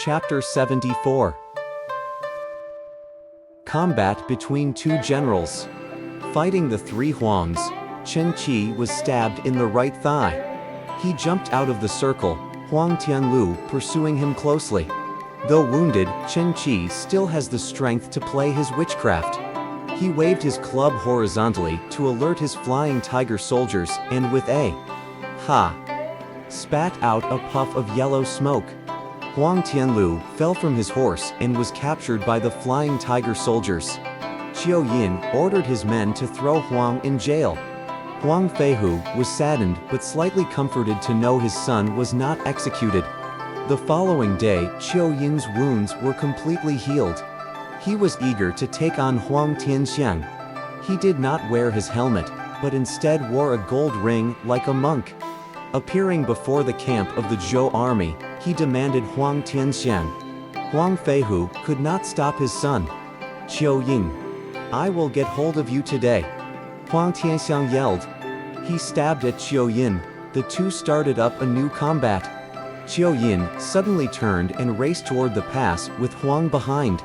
Chapter 74. Combat between two generals. Fighting the three Huangs, Chen Qi was stabbed in the right thigh. He jumped out of the circle, Huang Tianlu pursuing him closely. Though wounded, Chen Qi still has the strength to play his witchcraft. He waved his club horizontally to alert his flying tiger soldiers and with a ha spat out a puff of yellow smoke. Huang Tianlu fell from his horse and was captured by the flying tiger soldiers. Qiu Yin ordered his men to throw Huang in jail. Huang Feihu was saddened but slightly comforted to know his son was not executed. The following day, Qiu Yin's wounds were completely healed. He was eager to take on Huang Tianxiang. He did not wear his helmet, but instead wore a gold ring like a monk. Appearing before the camp of the Zhou army, he demanded Huang Tianxiang. Huang Feihu could not stop his son. Qiu Yin, I will get hold of you today. Huang Tianxiang yelled. He stabbed at Qiu Yin. The two started up a new combat. Qiu Yin suddenly turned and raced toward the pass with Huang behind.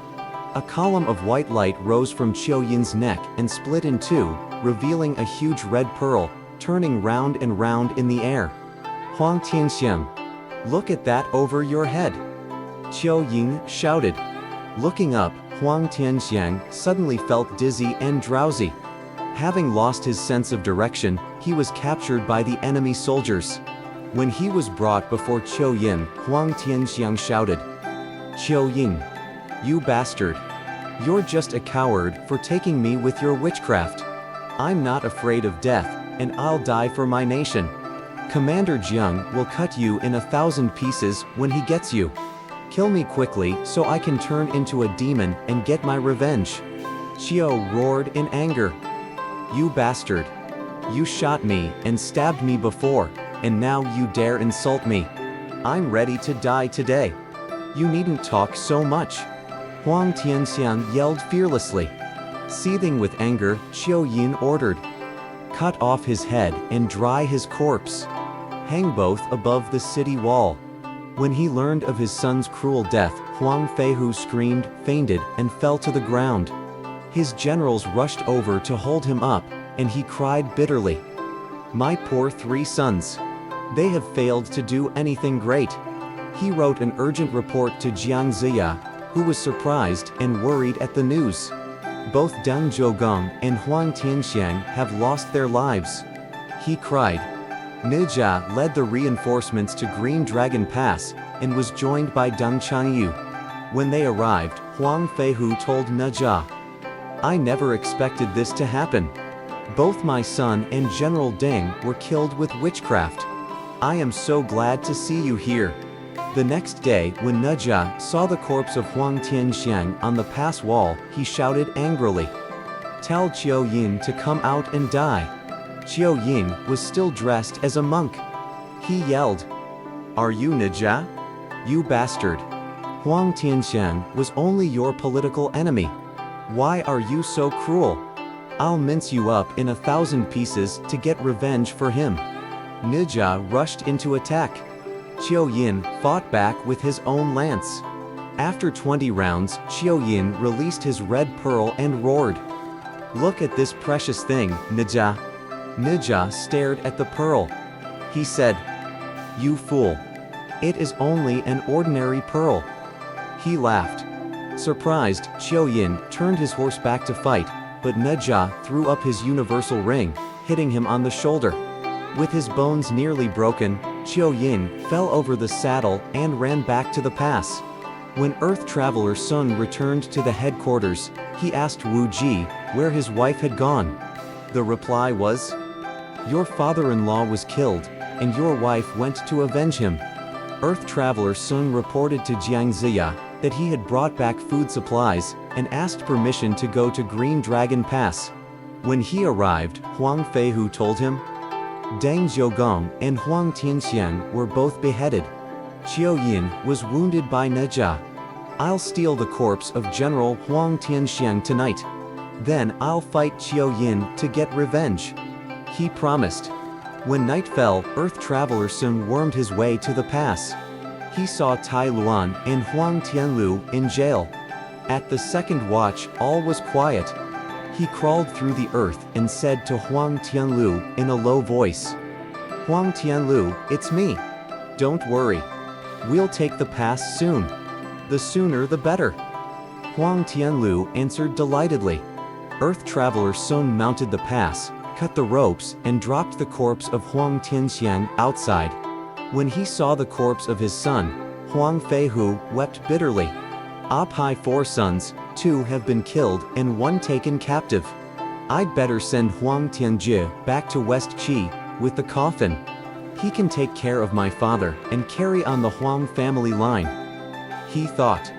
A column of white light rose from Qiu Yin's neck and split in two, revealing a huge red pearl, turning round and round in the air. Huang Tianxiang, look at that over your head. Qiu Yin shouted. Looking up, Huang Tianxiang suddenly felt dizzy and drowsy. Having lost his sense of direction, he was captured by the enemy soldiers. When he was brought before Qiu Yin, Huang Tianxiang shouted, Qiu Yin, you bastard. You're just a coward for taking me with your witchcraft. I'm not afraid of death, and I'll die for my nation. Commander Jiang will cut you in 1,000 pieces when he gets you. Kill me quickly so I can turn into a demon and get my revenge. Qiu roared in anger. You bastard. You shot me and stabbed me before, and now you dare insult me. I'm ready to die today. You needn't talk so much. Huang Tianxiang yelled fearlessly. Seething with anger, Qiu Yin ordered. Cut off his head and dry his corpse. Hang both above the city wall. When he learned of his son's cruel death, Huang Feihu screamed, fainted, and fell to the ground. His generals rushed over to hold him up, and he cried bitterly. My poor three sons. They have failed to do anything great. He wrote an urgent report to Jiang Ziya, who was surprised and worried at the news. Both Deng Zhougong and Huang Tianxiang have lost their lives. He cried. Nijia led the reinforcements to Green Dragon Pass, and was joined by Deng Chanyu. When they arrived, Huang Feihu told Nijia, I never expected this to happen. Both my son and General Deng were killed with witchcraft. I am so glad to see you here. The next day, when Nijia saw the corpse of Huang Tianxiang on the pass wall, he shouted angrily. Tell Qiu Yin to come out and die. Qiu Yin was still dressed as a monk. He yelled. Are you Nijia? You bastard. Huang Tianxiang was only your political enemy. Why are you so cruel? I'll mince you up in 1,000 pieces to get revenge for him. Nijia rushed into attack. Qiu Yin fought back with his own lance. After 20 rounds, Qiu Yin released his red pearl and roared. Look at this precious thing, Nijia. Nijia stared at the pearl. He said, You fool. It is only an ordinary pearl. He laughed. Surprised, Qiu Yin turned his horse back to fight, but Nijia threw up his universal ring, hitting him on the shoulder. With his bones nearly broken, Qiu Yin fell over the saddle and ran back to the pass. When Earth Traveler Sun returned to the headquarters, he asked Wu Ji where his wife had gone. The reply was, Your father-in-law was killed, and your wife went to avenge him. Earth Traveler Sun reported to Jiang Ziya that he had brought back food supplies, and asked permission to go to Green Dragon Pass. When he arrived, Huang Feihu told him, Deng Zhougong and Huang Tianxiang were both beheaded. Qiu Yin was wounded by Nijia. I'll steal the corpse of General Huang Tianxiang tonight. Then I'll fight Qiu Yin to get revenge. He promised. When night fell, Earth Traveler Sun wormed his way to the pass. He saw Tai Luan and Huang Tianlu in jail. At the second watch, all was quiet. He crawled through the earth and said to Huang Tianlu in a low voice, "Huang Tianlu, it's me. Don't worry. We'll take the pass soon. The sooner the better." Huang Tianlu answered delightedly. Earth Traveler Sun mounted the pass, cut the ropes, and dropped the corpse of Huang Tianxiang outside. When he saw the corpse of his son, Huang Feihu wept bitterly. "Pai 4 sons, 2 have been killed and 1 taken captive. I'd better send Huang Tianjie back to West Qi with the coffin. He can take care of my father and carry on the Huang family line," he thought.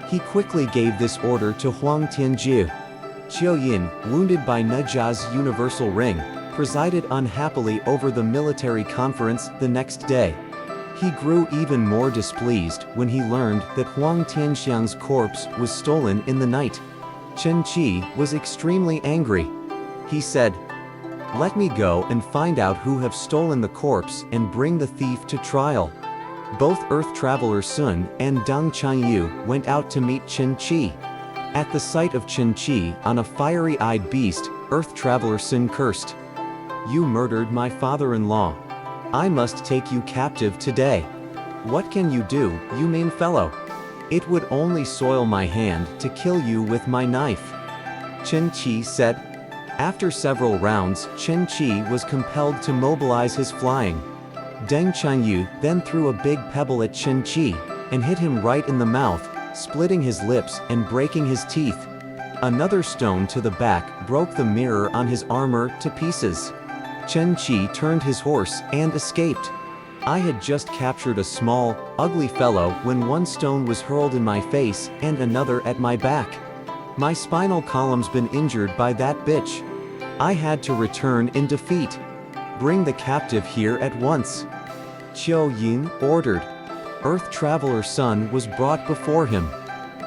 He quickly gave this order to Huang Tianjie. Qiu Yin, wounded by Nejia's universal ring, presided unhappily over the military conference the next day. He grew even more displeased when he learned that Huang Tianxiang's corpse was stolen in the night. Chen Qi was extremely angry. He said, "Let me go and find out who have stolen the corpse and bring the thief to trial." Both Earth Traveler Sun and Deng Chanyu went out to meet Chen Qi. At the sight of Chen Qi on a fiery-eyed beast, Earth Traveler Sun cursed, "You murdered my father-in-law. I must take you captive today. What can you do, you mean fellow? It would only soil my hand to kill you with my knife," Chen Qi said. After several rounds, Chen Qi was compelled to mobilize his flying. Deng Chanyu then threw a big pebble at Chen Qi and hit him right in the mouth, splitting his lips and breaking his teeth. Another stone to the back broke the mirror on his armor to pieces. Chen Qi turned his horse and escaped. I had just captured a small, ugly fellow when one stone was hurled in my face and another at my back. My spinal column's been injured by that bitch. I had to return in defeat. Bring the captive here at once, Qiu Yin ordered. Earth Traveler Sun was brought before him.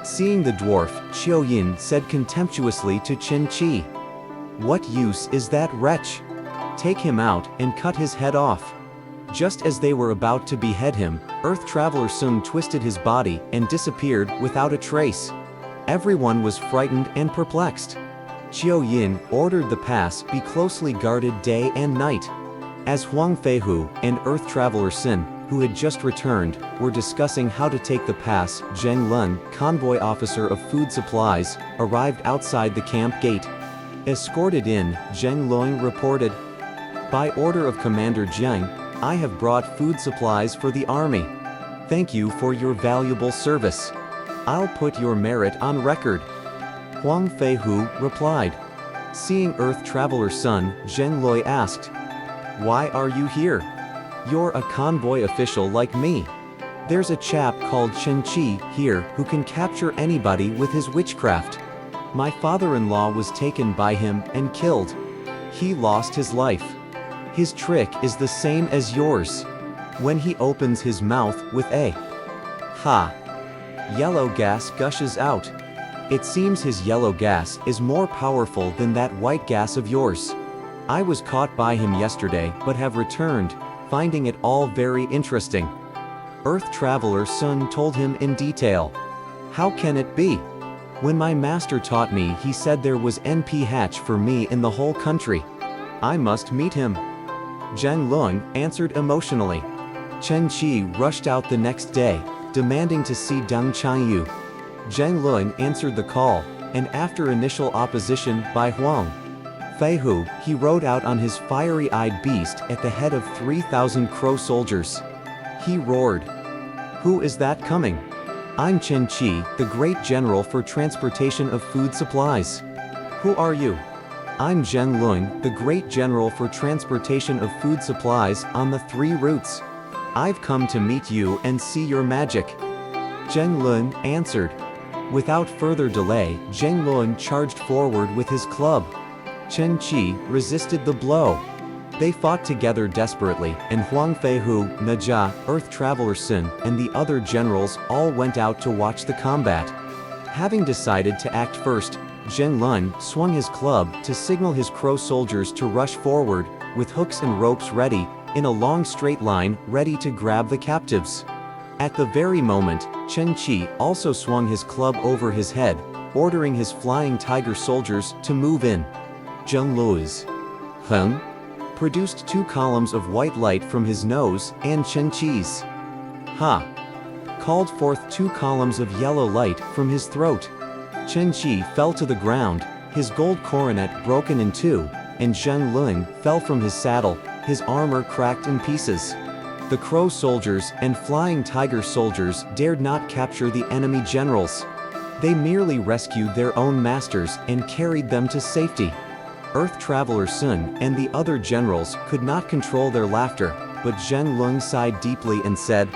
Seeing the dwarf, Qiu Yin said contemptuously to Chen Qi, "What use is that wretch? Take him out and cut his head off." Just as they were about to behead him, Earth Traveler Sun twisted his body and disappeared without a trace. Everyone was frightened and perplexed. Qiu Yin ordered the pass be closely guarded day and night. As Huang Feihu and Earth Traveler Sun, who had just returned, were discussing how to take the pass, Zheng Lun, convoy officer of food supplies, arrived outside the camp gate. Escorted in, Zheng Lun reported, "By order of Commander Jiang, I have brought food supplies for the army. Thank you for your valuable service. I'll put your merit on record," Huang Feihu replied. Seeing Earth Traveler Sun, Zheng Loi asked, "Why are you here? You're a convoy official like me. There's a chap called Chen Qi here who can capture anybody with his witchcraft. My father-in-law was taken by him and killed. He lost his life. His trick is the same as yours. When he opens his mouth with a ha, yellow gas gushes out. It seems his yellow gas is more powerful than that white gas of yours. I was caught by him yesterday but have returned, finding it all very interesting." Earth Traveler Sun told him in detail. "How can it be? When my master taught me, he said there was NP hatch for me in the whole country. I must meet him." Zheng Lun answered emotionally. Chen Qi rushed out the next day, demanding to see Deng Chanyu. Zheng Lun answered the call, and after initial opposition by Huang Feihu, he rode out on his fiery-eyed beast at the head of 3,000 crow soldiers. He roared, "Who is that coming? I'm Chen Qi, the great general for transportation of food supplies. Who are you?" "I'm Zheng Lun, the great general for transportation of food supplies on the 3 routes. I've come to meet you and see your magic," Zheng Lun answered. Without further delay, Zheng Lun charged forward with his club. Chen Qi resisted the blow. They fought together desperately, and Huang Feihu, Nejia, Earth Traveler Sun, and the other generals all went out to watch the combat. Having decided to act first, Zheng Lun swung his club to signal his crow soldiers to rush forward, with hooks and ropes ready, in a long straight line, ready to grab the captives. At the very moment, Chen Qi also swung his club over his head, ordering his flying tiger soldiers to move in. Zheng Lui's Heng produced 2 columns of white light from his nose, and Chen Qi's Ha called forth 2 columns of yellow light from his throat. Chen Qi fell to the ground, his gold coronet broken in 2, and Zheng Luing fell from his saddle, his armor cracked in pieces. The crow soldiers and flying tiger soldiers dared not capture the enemy generals. They merely rescued their own masters and carried them to safety. Earth Traveler Sun and the other generals could not control their laughter, but Zheng Luing sighed deeply and said,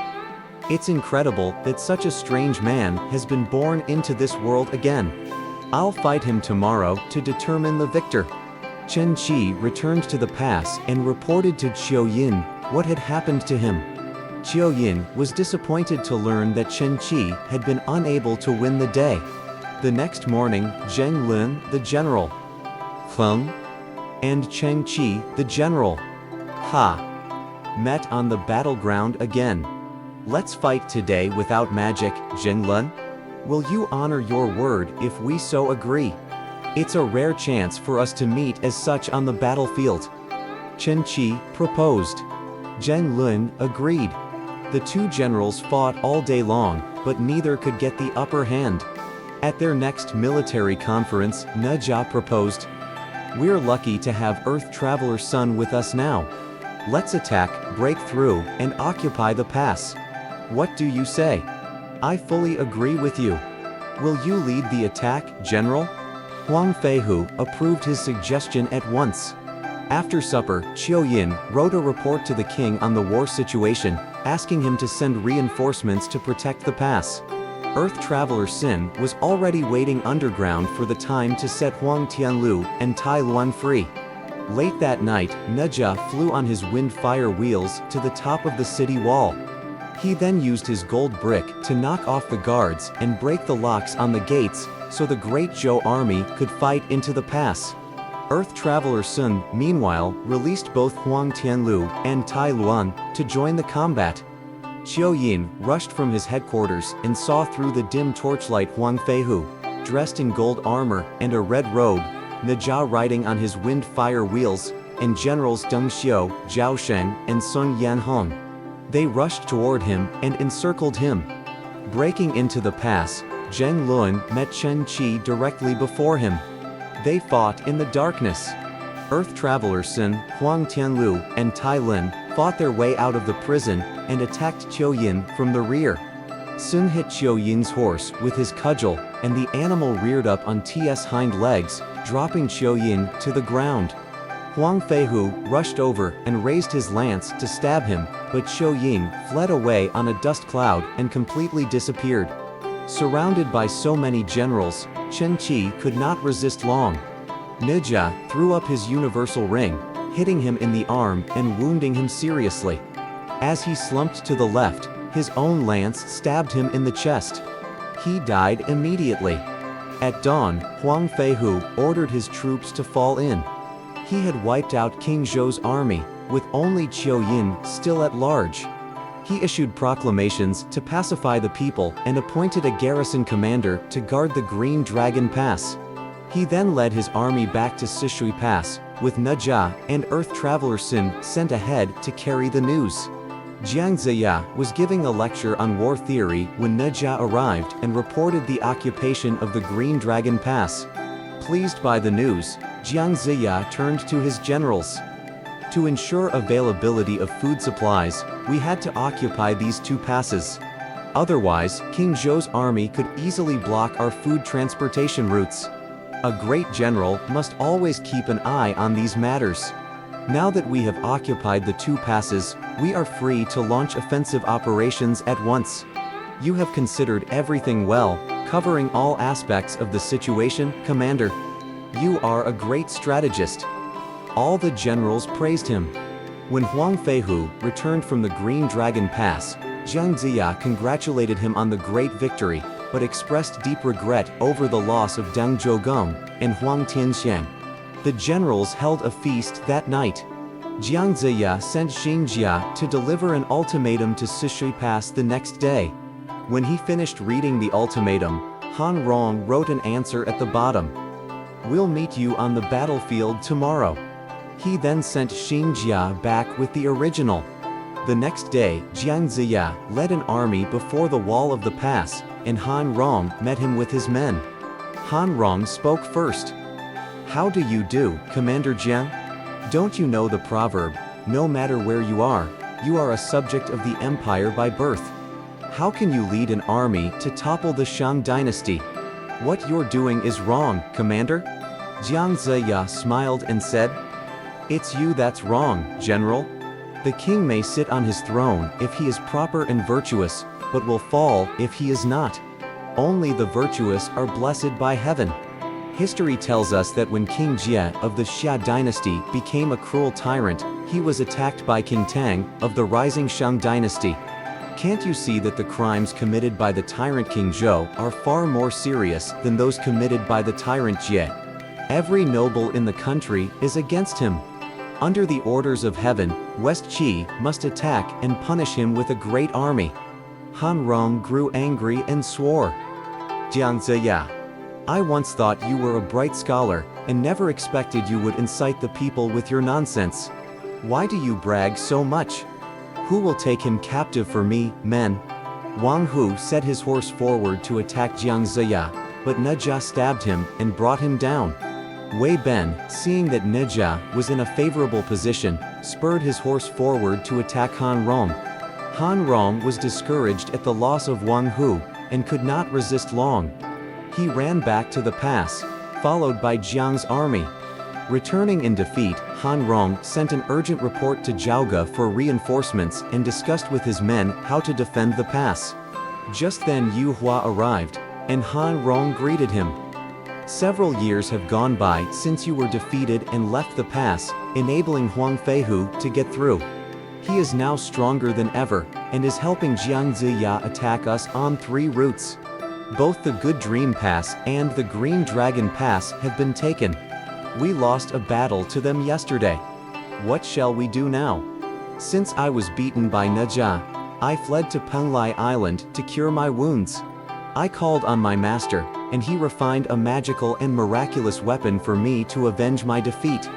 "It's incredible that such a strange man has been born into this world again. I'll fight him tomorrow to determine the victor." Chen Qi returned to the pass and reported to Qiu Yin what had happened to him. Qiu Yin was disappointed to learn that Chen Qi had been unable to win the day. The next morning, Zheng Lun, the general, Feng, and Chen Qi, the general, Ha, met on the battleground again. "Let's fight today without magic, Zheng Lun. Will you honor your word if we so agree? It's a rare chance for us to meet as such on the battlefield." Chen Qi proposed. Zheng Lun agreed. The 2 generals fought all day long, but neither could get the upper hand. At their next military conference, Ne Jia proposed, "We're lucky to have Earth Traveler Sun with us now. Let's attack, break through, and occupy the pass. What do you say?" "I fully agree with you. Will you lead the attack, General?" Huang Feihu approved his suggestion at once. After supper, Qiu Yin wrote a report to the king on the war situation, asking him to send reinforcements to protect the pass. Earth Traveler Sin was already waiting underground for the time to set Huang Tianlu and Tai Luan free. Late that night, Ne Jia flew on his wind-fire wheels to the top of the city wall. He then used his gold brick to knock off the guards and break the locks on the gates, so the Great Zhou army could fight into the pass. Earth Traveler Sun, meanwhile, released both Huang Tianlu and Tai Luan to join the combat. Qiu Yin rushed from his headquarters and saw through the dim torchlight Huang Feihu, dressed in gold armor and a red robe, Ne Jia riding on his wind-fire wheels, and generals Deng Xiu, Zhao Sheng, and Sun Yanhong. They rushed toward him and encircled him. Breaking into the pass, Zheng Luan met Chen Qi directly before him. They fought in the darkness. Earth Traveler Sun, Huang Tianlu, and Tai Lin fought their way out of the prison and attacked Qiu Yin from the rear. Sun hit Qiu Yin's horse with his cudgel, and the animal reared up on its hind legs, dropping Qiu Yin to the ground. Huang Feihu rushed over and raised his lance to stab him, but Qiu Yin fled away on a dust cloud and completely disappeared. Surrounded by so many generals, Chen Qi could not resist long. Ne Jia threw up his universal ring, hitting him in the arm and wounding him seriously. As he slumped to the left, his own lance stabbed him in the chest. He died immediately. At dawn, Huang Feihu ordered his troops to fall in. He had wiped out King Zhou's army, with only Qiu Yin still at large. He issued proclamations to pacify the people and appointed a garrison commander to guard the Green Dragon Pass. He then led his army back to Sishui Pass, with Ne Jia and Earth Traveler Sun sent ahead to carry the news. Jiang Ziya was giving a lecture on war theory when Ne Jia arrived and reported the occupation of the Green Dragon Pass. Pleased by the news, Jiang Ziya turned to his generals. To ensure availability of food supplies, we had to occupy these 2 passes. Otherwise, King Zhou's army could easily block our food transportation routes. A great general must always keep an eye on these matters. Now that we have occupied the 2 passes, we are free to launch offensive operations at once. You have considered everything well, covering all aspects of the situation, Commander. You are a great strategist. All the generals praised him. When Huang Feihu returned from the Green Dragon Pass, Jiang Ziya congratulated him on the great victory, but expressed deep regret over the loss of Deng Zhougong and Huang Tianxiang. The generals held a feast that night. Jiang Ziya sent Xing Jia to deliver an ultimatum to Sishui Pass the next day. When he finished reading the ultimatum, Han Rong wrote an answer at the bottom. "We'll meet you on the battlefield tomorrow." He then sent Xing Jia back with the original. The next day, Jiang Ziya led an army before the wall of the pass, and Han Rong met him with his men. Han Rong spoke first. "How do you do, Commander Jiang? Don't you know the proverb, no matter where you are a subject of the empire by birth? How can you lead an army to topple the Shang dynasty? What you're doing is wrong, Commander." Jiang Ziya smiled and said, "It's you that's wrong, General. The king may sit on his throne if he is proper and virtuous, but will fall if he is not. Only the virtuous are blessed by heaven." History tells us that when King Jie of the Xia dynasty became a cruel tyrant, he was attacked by King Tang of the rising Shang dynasty. Can't you see that the crimes committed by the tyrant King Zhou are far more serious than those committed by the tyrant Jie? Every noble in the country is against him. Under the orders of heaven, West Qi must attack and punish him with a great army. Han Rong grew angry and swore. "Jiang Ziya, I once thought you were a bright scholar, and never expected you would incite the people with your nonsense. Why do you brag so much? Who will take him captive for me, men?" Wang Hu set his horse forward to attack Jiang Ziya, but Ne Jia stabbed him and brought him down. Wei Ben, seeing that Ne Jia was in a favorable position, spurred his horse forward to attack Han Rong. Han Rong was discouraged at the loss of Wang Hu, and could not resist long. He ran back to the pass, followed by Jiang's army. Returning in defeat, Han Rong sent an urgent report to Zhao Ge for reinforcements and discussed with his men how to defend the pass. Just then Yu Hua arrived, and Han Rong greeted him. "Several years have gone by since you were defeated and left the pass, enabling Huang Feihu to get through. He is now stronger than ever, and is helping Jiang Ziya attack us on 3 routes. Both the Good Dream Pass and the Green Dragon Pass have been taken. We lost a battle to them yesterday. What shall we do now? Since I was beaten by Ne Jia, I fled to Penglai Island to cure my wounds. I called on my master, and he refined a magical and miraculous weapon for me to avenge my defeat.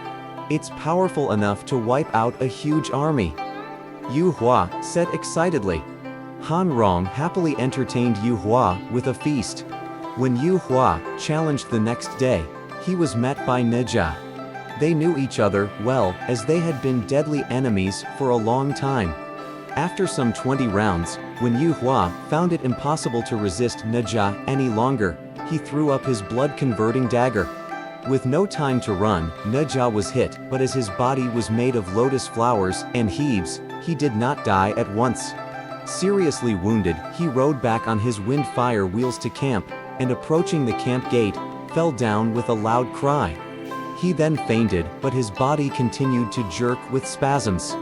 It's powerful enough to wipe out a huge army." Yu Hua said excitedly. Han Rong happily entertained Yu Hua with a feast. When Yu Hua challenged the next day, he was met by Ne Jia. They knew each other well, as they had been deadly enemies for a long time. After some 20 rounds, when Yu Hua found it impossible to resist Ne Jia any longer, he threw up his blood-converting dagger. With no time to run, Ne Jia was hit, but as his body was made of lotus flowers and heaves, he did not die at once. Seriously wounded, he rode back on his wind fire wheels to camp, and approaching the camp gate, fell down with a loud cry. He then fainted, but his body continued to jerk with spasms.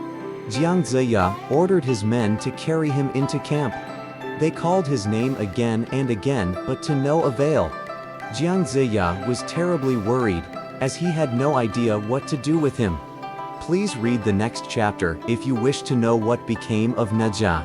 Jiang Ziya ordered his men to carry him into camp. They called his name again and again, but to no avail. Jiang Ziya was terribly worried, as he had no idea what to do with him. Please read the next chapter if you wish to know what became of Ne Jia.